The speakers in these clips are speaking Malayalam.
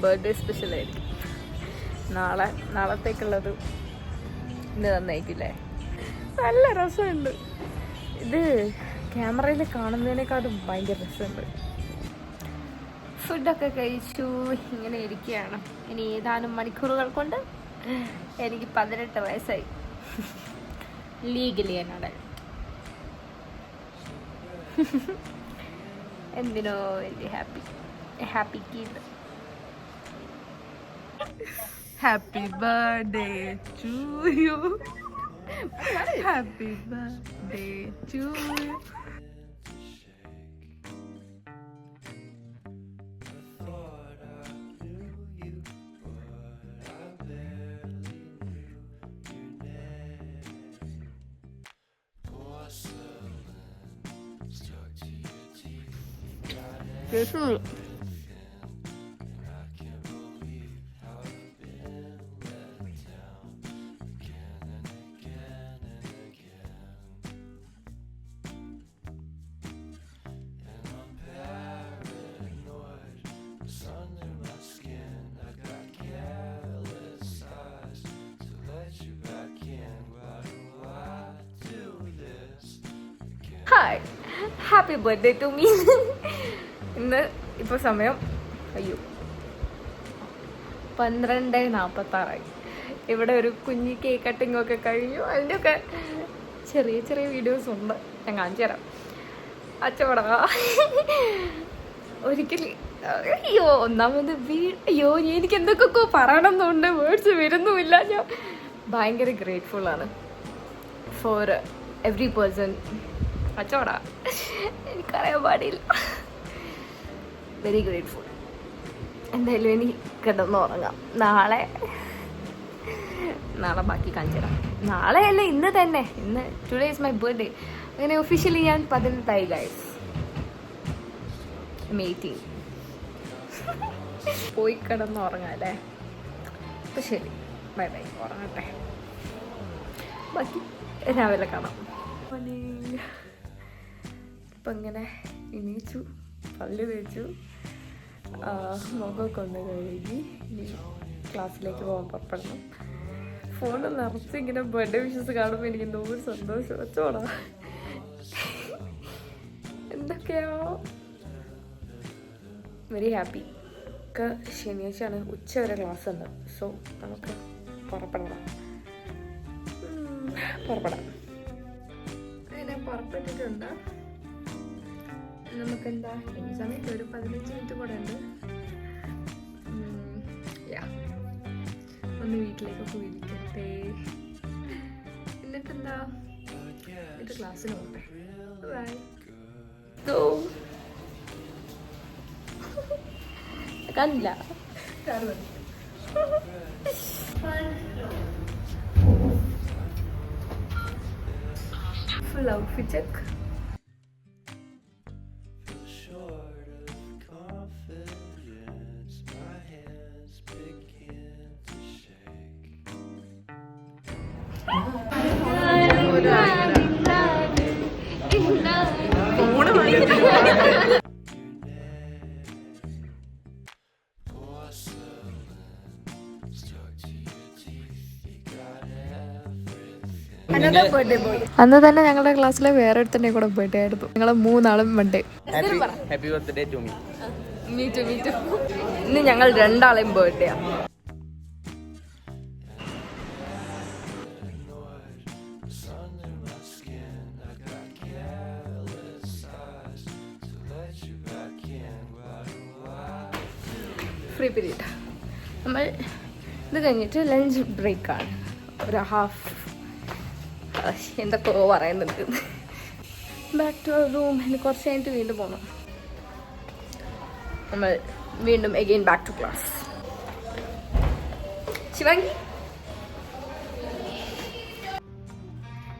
ബർത്ത്ഡേ സ്പെഷ്യൽ ആയിരിക്കും. നാളത്തേക്കുള്ളത് ഇന്ന് തന്നേക്കില്ലേ. നല്ല രസമുണ്ട് ഇത്. ക്യാമറയിൽ കാണുന്നതിനേക്കാളും ഭയങ്കര രസമുണ്ട്. ഫുഡൊക്കെ കഴിച്ചു ഇങ്ങനെ ഇരിക്കുകയാണ്. ഇനി ഏതാനും മണിക്കൂറുകൾ കൊണ്ട് എനിക്ക് 18 വയസ്സായി. ലീഗലി എന്നാണ്. എന്തിനോ വലിയ happy kid. Happy birthday to you. Happy birthday to you. Hi, happy birthday to me. ഇന്ന് ഇപ്പോൾ സമയം 12:46. ഇവിടെ ഒരു കുഞ്ഞി കേക്ക് കട്ടിങ്ങൊക്കെ കഴിഞ്ഞു. അതിൻ്റെയൊക്കെ ചെറിയ വീഡിയോസ് ഉണ്ട്, ഞാൻ കാണിച്ചു തരാം. അച്ചോടാ ഒരിക്കലും ഒന്നാമത് എനിക്ക് എന്തൊക്കെ പറയണമെന്നുണ്ട്, വേർഡ്സ് വരുന്നുമില്ല. ഞാൻ ഭയങ്കര ഗ്രേറ്റ്ഫുള്ളാണ് ഫോർ എവറി പേഴ്സൺ. അച്ചോടാ എനിക്കറിയാൻ പാടില്ല. Very grateful. എന്തായാലും എനിക്ക് കിടന്നുറങ്ങാം. നാളെ ബാക്കി കാണിച്ചു തരാം. നാളെ അല്ല, ഇന്ന് തന്നെ. Today is my birthday. അങ്ങനെ ഒഫീഷ്യലി ഞാൻ 18 ഗൈസ്. 18 പോയി കിടന്നുറങ്ങാം അല്ലേ. അപ്പം ശരി, ബൈ ബൈ. ഉറങ്ങട്ടെ, ബാക്കി രാവിലെ കാണാം. ഇപ്പം ഇങ്ങനെ എണീച്ചു, പല്ല് തേച്ചു, മുഖമൊക്കെ ഒന്ന് കഴുകി ഇനി ക്ലാസ്സിലേക്ക് പോകാൻ പുറപ്പെടണം. ഫോണിൽ നിറച്ച് ഇങ്ങനെ ബർത്ത്ഡേ വിഷസ് കാണുമ്പോൾ എനിക്ക് എന്തോ ഒരു സന്തോഷം. വെച്ചോടാ എന്തൊക്കെയോ വെരി ഹാപ്പി. ഒക്കെ ശനിയാഴ്ചയാണ്, ഉച്ച വരെ ക്ലാസ് ഉണ്ട്. സോ നമുക്ക് പുറപ്പെടാം. അങ്ങനെ പുറപ്പെട്ടിട്ടുണ്ട്. നമുക്കെന്താ ഈ സമയത്ത് ഒരു 15 മിനിറ്റ് കൂടെ ഉണ്ട്. ഒന്ന് വീട്ടിലേക്കൊക്കെ വിളിക്കട്ടെ. എന്നിട്ടെന്താ ഇത് ക്ലാസ്സിന് പോകട്ടെ. ബൈ. കാണില്ല ഫുൾ ഔട്ട്ഫിറ്റ് ചെക്ക്. അന്ന് തന്നെ ഞങ്ങളുടെ ക്ലാസ്സിലെ വേറെ ഒരുത്തന്നെ കൂടെ ബർത്ത്ഡേ ആയിരുന്നു. ഞങ്ങളെ 3 ബർത്ത്ഡേ. ഇന്ന് ഞങ്ങൾ 2 ബർത്ത്ഡേ ആണ്. Free period. നമ്മൾ ഇത് കഴിഞ്ഞിട്ട് ലഞ്ച് ബ്രേക്കാണ്. ഒരു ഹാഫ് എന്തൊക്കെയോ പറയുന്നുണ്ട്. Back to room. ഇനി കുറച്ച് കഴിഞ്ഞിട്ട് വീണ്ടും പോകണം. നമ്മൾ വീണ്ടും again back to class. Shivangi,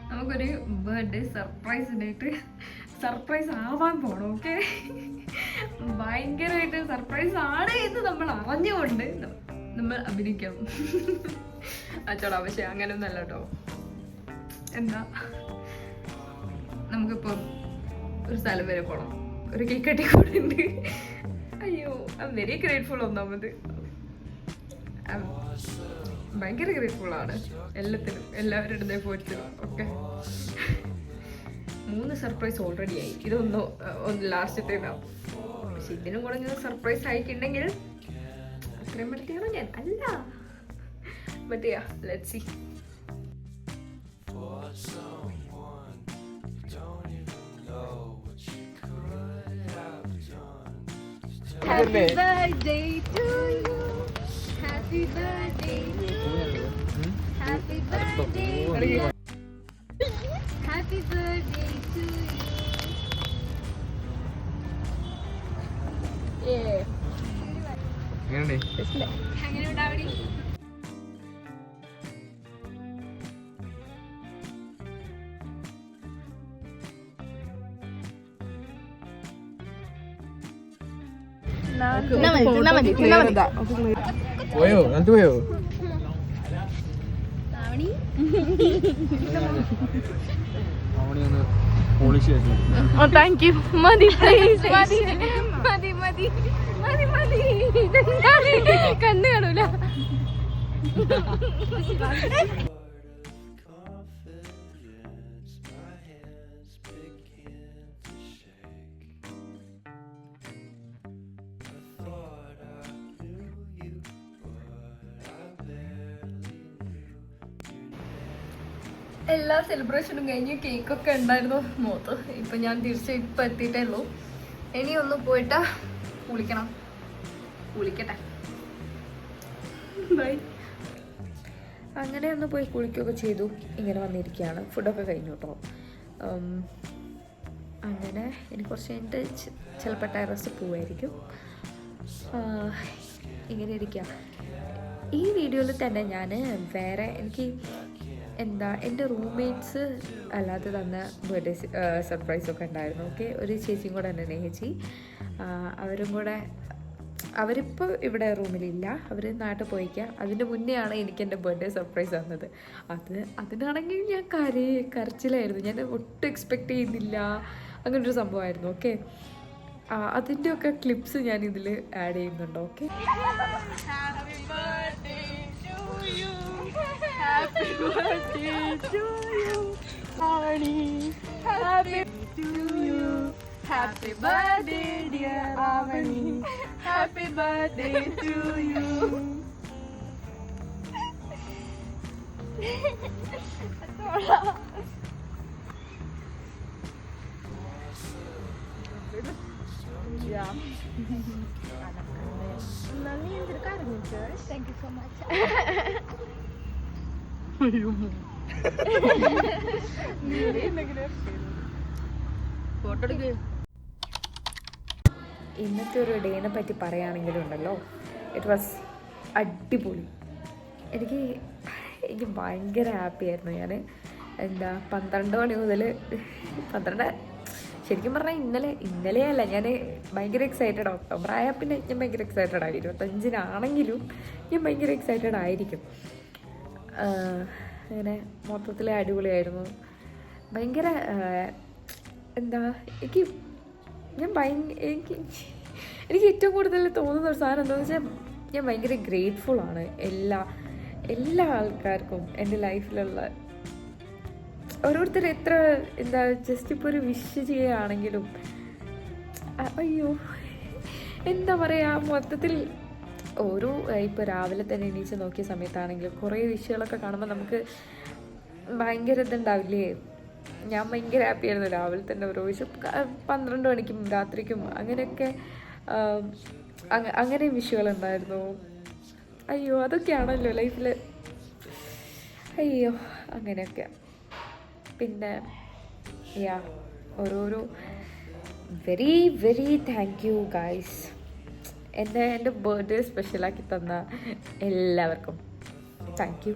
നമുക്കൊരു ബർത്ത്ഡേ സർപ്രൈസ് ആവാൻ പോണം. ഓക്കെ, ഭയങ്കരമായിട്ട് സർപ്രൈസ് ആണ് എന്ന് നമ്മൾ അറിഞ്ഞുകൊണ്ട് നമ്മൾ അഭിനയിക്കാം. അച്ചോടാ, പക്ഷെ അങ്ങനെയൊന്നും അല്ല കേട്ടോ. എന്താ, നമുക്കിപ്പം ഒരു സ്ഥലം വരെ പോകണം, ഒരു കേക്ക് കട്ടി കൂടെ ഉണ്ട്. അയ്യോ, ഐ എം വെരി ഗ്രേറ്റ്ഫുൾ. ഒന്നാമത് ഭയങ്കര ഗ്രേറ്റ്ഫുൾ ആണ് എല്ലാത്തിനും, എല്ലാവരുടെ പോയിട്ടിലും ഒക്കെ. 3 സർപ്രൈസ് ഓൾറെഡി ആയി. ഇതൊന്ന് ലാസ്റ്റത്തേതാവും. പക്ഷെ ഇതിനും കൂടെ ഇങ്ങനെ സർപ്രൈസ് ആയിട്ടുണ്ടെങ്കിൽ അത്രയും മടുത്തിയാണോ ഞാൻ? അല്ല, but yeah, let's see. Happy birthday to you. Happy birthday to you. Happy birthday. Happy birthday to you. Yeah. അങ്ങനെ ഉണ്ടാവടി. പോയോ? എന്നിട്ട് പോയോ? അവണിയൊന്ന് പോളിഷ് ചെയ്തു. Oh, thank you. മതി please. മതി മതി മതി മതി മതി. കണ്ണ് കാണൂല. എല്ലാ സെലിബ്രേഷനും കഴിഞ്ഞ് കേക്കൊക്കെ ഉണ്ടായിരുന്നു മുഖത്ത്. ഇപ്പം ഞാൻ തിരിച്ച് ഇപ്പം എത്തിയിട്ടേ ഉള്ളൂ. ഇനി ഒന്ന് പോയിട്ട് കുളിക്കണം. കുളിക്കട്ടെ. ബൈ. അങ്ങനെ ഒന്ന് പോയി കുളിക്കുകയൊക്കെ ചെയ്തു. ഇങ്ങനെ വന്നിരിക്കുകയാണ്. ഫുഡൊക്കെ കഴിഞ്ഞു കേട്ടോ. അങ്ങനെ ഇനി കുറച്ച് കഴിഞ്ഞിട്ട് ചിലപ്പോൾ ടെറസ് പോവായിരിക്കും. ഇങ്ങനെ ഇരിക്കുക. ഈ വീഡിയോയിൽ തന്നെ ഞാൻ വേറെ എനിക്ക് എൻ്റെ റൂംമേറ്റ്സ് അല്ലാതെ തന്ന ബർത്ത്ഡേ സർപ്രൈസൊക്കെ ഉണ്ടായിരുന്നു. ഓക്കെ, ഒരു ചേച്ചിയും കൂടെ ഉണ്ട്, ചേച്ചി. അവരും കൂടെ, അവരിപ്പോൾ ഇവിടെ റൂമിലില്ല, അവർ നാട്ടിൽ പോയിക്കുക. അതിൻ്റെ മുന്നേ ആണ് എനിക്ക് എൻ്റെ ബർത്ത്ഡേ സർപ്രൈസ് തന്നത്. അതിനാണെങ്കിൽ ഞാൻ കരച്ചിലായിരുന്നു. ഞാൻ ഒട്ടും എക്സ്പെക്റ്റ് ചെയ്യുന്നില്ല, അങ്ങനൊരു സംഭവമായിരുന്നു. ഓക്കെ, അതിൻ്റെയൊക്കെ ക്ലിപ്സ് ഞാൻ ഇതിൽ ആഡ് ചെയ്യുന്നുണ്ട്. Okay, Happy birthday to you, Ravani. Happy to you. Happy birthday, dear Ravani. Happy birthday to you. Yeah. Nani yang terkarung, guys? Thank you so much. ഇന്നത്തെ ഒരു ഡേനെ പറ്റി പറയുകയാണെങ്കിലുണ്ടല്ലോ, ഇറ്റ് വാസ് അടിപൊളി. എനിക്ക് ഭയങ്കര ഹാപ്പി ആയിരുന്നു. ഞാൻ 12 മണി മുതൽ 12 ശരിക്കും പറഞ്ഞാൽ ഇന്നലെയല്ല, ഞാൻ ഭയങ്കര എക്സൈറ്റഡ്. ഒക്ടോബർ ആയാൽ പിന്നെ ഞാൻ ഭയങ്കര എക്സൈറ്റഡ് ആയി. 25-നാണെങ്കിലും ഞാൻ ഭയങ്കര എക്സൈറ്റഡ് ആയിരിക്കും. അങ്ങനെ മൊത്തത്തിൽ അടിപൊളിയായിരുന്നു. ഭയങ്കര എനിക്ക് ഏറ്റവും കൂടുതൽ തോന്നുന്ന ഒരു സാധനം എന്താണെന്ന് വെച്ചാൽ, ഞാൻ ഭയങ്കര ഗ്രേറ്റ്ഫുള്ളാണ് എല്ലാ ആൾക്കാർക്കും. എൻ്റെ ലൈഫിലുള്ള ഓരോരുത്തർ എത്ര ജസ്റ്റ് ഇപ്പോൾ ഒരു വിഷ് ചെയ്യുകയാണെങ്കിലും, അയ്യോ എന്താ പറയുക, മൊത്തത്തിൽ ഇപ്പോൾ രാവിലെ തന്നെ എണീച്ച് നോക്കിയ സമയത്താണെങ്കിലും കുറേ വിഷുകളൊക്കെ കാണുമ്പോൾ നമുക്ക് ഭയങ്കര ഇതുണ്ടാവില്ലേ. ഞാൻ ഭയങ്കര ഹാപ്പിയായിരുന്നു രാവിലെ തന്നെ. ഓരോ വിഷു 12 മണിക്കും രാത്രിക്കും അങ്ങനെയൊക്കെ അങ്ങനെ വിഷുകളുണ്ടായിരുന്നു. അയ്യോ, അതൊക്കെയാണല്ലോ ലൈഫിൽ. അയ്യോ, അങ്ങനെയൊക്കെ. പിന്നെ ഓരോരോ very very thank you guys. എൻ്റെ ബർത്ത്ഡേ സ്പെഷ്യലാക്കി തന്ന എല്ലാവർക്കും താങ്ക് യു.